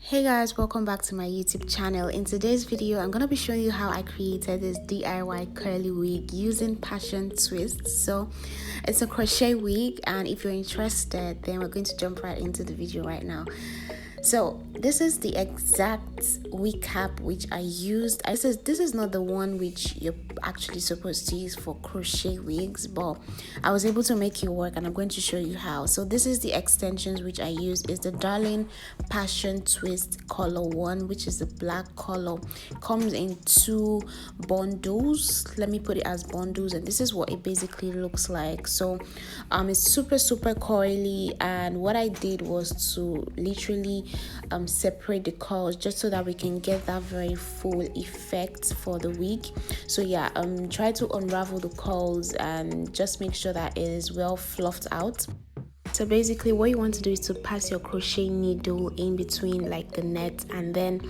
Hey guys, welcome back to my YouTube channel. In today's video I'm going to be showing you how I created this DIY curly wig using passion twists. So it's a crochet wig, and if you're interested then we're going to jump right into the video right now. So this is the exact wig cap which I used. This is not the one which you're actually supposed to use for crochet wigs, but I was able to make it work and I'm going to show you how. So this is the extensions which I used. Is the Darling Passion Twist color 1, which is the black color. Comes in 2 bundles. Let me put it as bundles, and this is what it basically looks like. So it's super coily, and what I did was to literally separate the curls just so that we can get that very full effect for the wig. So yeah, try to unravel the curls and just make sure that it is well fluffed out. So basically what you want to do is to pass your crochet needle in between like the net, and then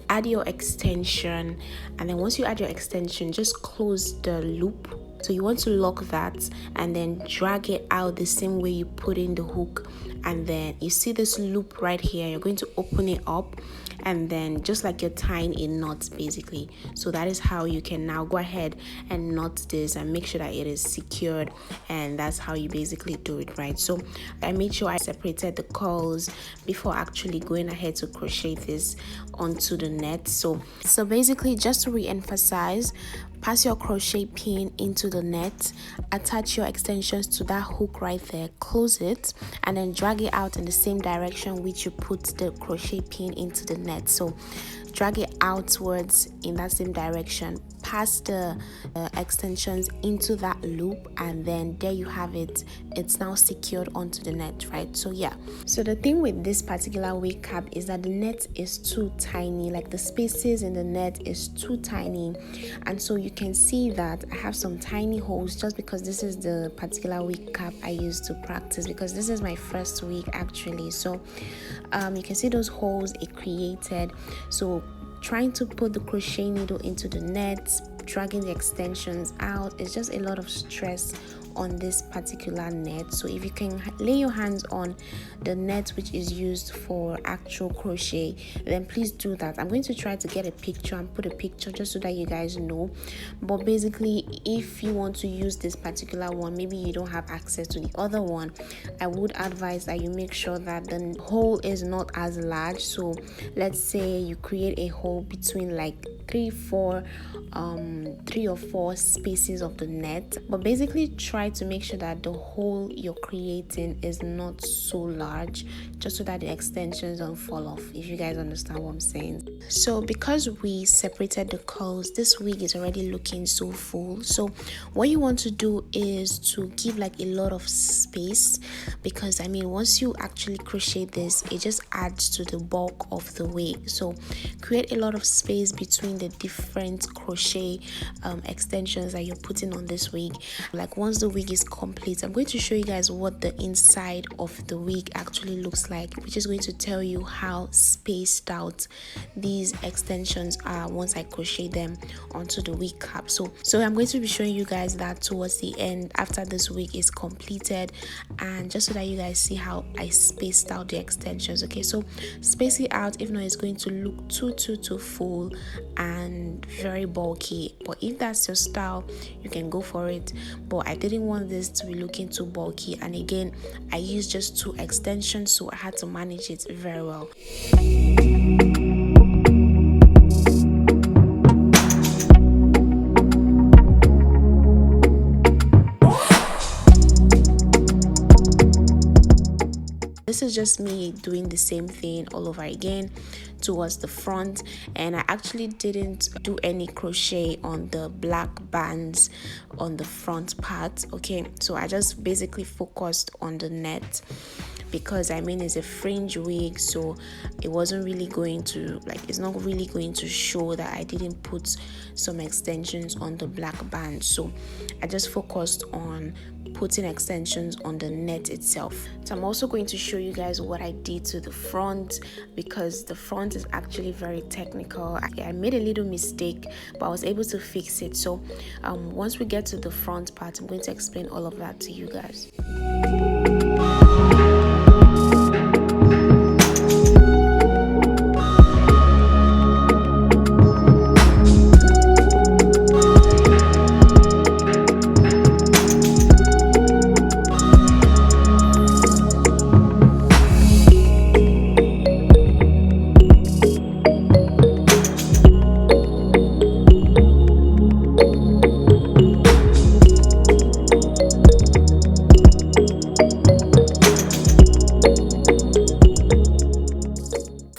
add your extension, and then once you add your extension, just close the loop. So you want to lock that and then drag it out the same way you put in the hook, and then you see this loop right here, you're going to open it up, and then just like you're tying a knot basically. So that is how you can now go ahead and knot this and make sure that it is secured, and that's how you basically do it, right? So I made sure I separated the curls before actually going ahead to crochet this onto the net. So basically, just to re-emphasize, pass your crochet pin into the net, attach your extensions to that hook right there, close it, and then drag it out in the same direction which you put the crochet pin into the net. So drag it outwards in that same direction, pass the extensions into that loop, and then there you have it. It's now secured onto the net, right? So yeah, so the thing with this particular wig cap is that the net is too tiny, like the spaces in the net is too tiny, and so you can see that I have some tiny holes just because this is the particular wig cap I used to practice, because this is my first wig actually. So you can see those holes it created. So trying to put the crochet needle into the net, dragging the extensions out, is just a lot of stress on this particular net. So if you can lay your hands on the net which is used for actual crochet, then please do that. I'm going to try to get a picture and put a picture just so that you guys know. But basically, if you want to use this particular one, maybe you don't have access to the other one, I would advise that you make sure that the hole is not as large. So let's say you create a hole between like 3 or 4 spaces of the net, but basically try to make sure that the hole you're creating is not so large, just so that the extensions don't fall off, if you guys understand what I'm saying. So because we separated the curls, this wig is already looking so full. So what you want to do is to give like a lot of space, because I mean, once you actually crochet this, it just adds to the bulk of the wig. So create a lot of space between the different crochet extensions that you're putting on this wig. Like once the wig is complete, I'm going to show you guys what the inside of the wig actually looks like, which is going to tell you how spaced out these extensions are once I crochet them onto the wig cap. So I'm going to be showing you guys that towards the end after this wig is completed, and just so that you guys see how I spaced out the extensions. Okay, so space it out, if not it's going to look too full and very bulky. But if that's your style, you can go for it, but I didn't want this to be looking too bulky, and again I used just 2 extensions, so I had to manage it very well. This is just me doing the same thing all over again towards the front, and I actually didn't do any crochet on the black bands on the front part. Okay, so I just basically focused on the net, because I mean it's a fringe wig, so it wasn't really going to, like, it's not really going to show that I didn't put some extensions on the black band. So I just focused on putting extensions on the net itself. So I'm also going to show you guys what I did to the front, because the front is actually very technical. I made a little mistake, but I was able to fix it. So once we get to the front part, I'm going to explain all of that to you guys.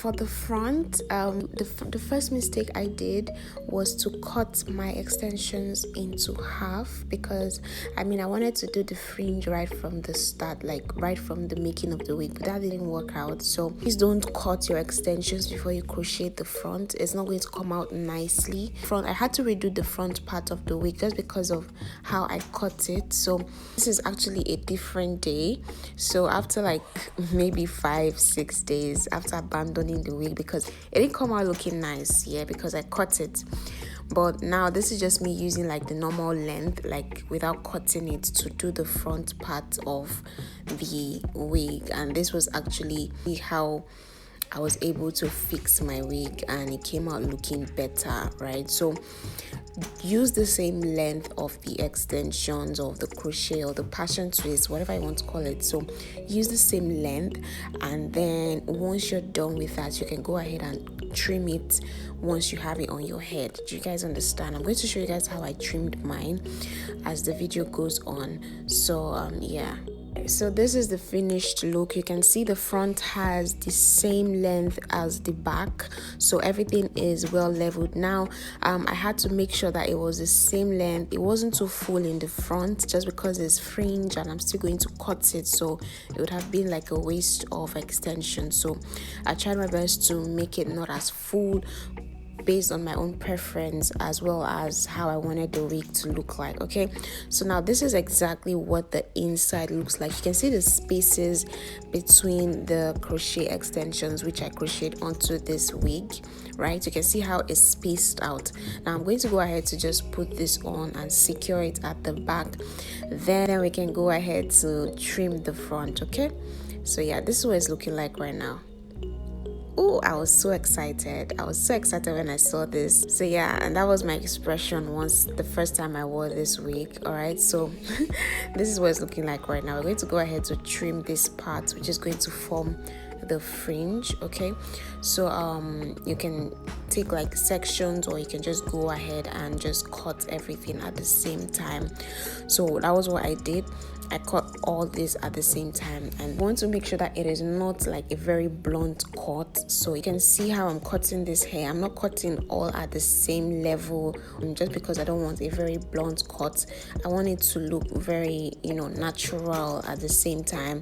For the front, the first mistake I did was to cut my extensions into half, because I wanted to do the fringe right from the start, like right from the making of the wig, but that didn't work out. So please don't cut your extensions before you crochet the front. It's not going to come out nicely. I had to redo the front part of the wig just because of how I cut it. So this is actually a different day. So after like maybe 5-6 days after abandoning the wig, because it didn't come out looking nice, because I cut it. But now this is just me using like the normal length, like without cutting it, to do the front part of the wig. And this was actually how I was able to fix my wig, and it came out looking better, right? So use the same length of the extensions of the crochet or the passion twist, whatever you want to call it. So use the same length, and then once you're done with that, you can go ahead and trim it once you have it on your head. Do you guys understand? I'm going to show you guys how I trimmed mine as the video goes on. So so this is the finished look. You can see the front has the same length as the back, so everything is well leveled. Now I had to make sure that it was the same length. It wasn't too full in the front, just because it's fringe and I'm still going to cut it, so it would have been like a waste of extension. So I tried my best to make it not as full, based on my own preference as well as how I wanted the wig to look like. Okay, so now this is exactly what the inside looks like. You can see the spaces between the crochet extensions which I crocheted onto this wig, right? You can see how it's spaced out. Now I'm going to go ahead to just put this on and secure it at the back, then we can go ahead to trim the front. Okay, so this is what it's looking like right now. Oh, I was so excited. I was so excited when I saw this. So and that was my expression the first time I wore this wig. All right, so this is what it's looking like right now. We're going to go ahead to trim this part, which is going to form the fringe. Okay, so you can take like sections, or you can just go ahead and just cut everything at the same time. So that was what I did. I cut all this at the same time, and I want to make sure that it is not like a very blunt cut. So you can see how I'm cutting this hair. I'm not cutting all at the same level, just because I don't want a very blunt cut. I want it to look very natural at the same time.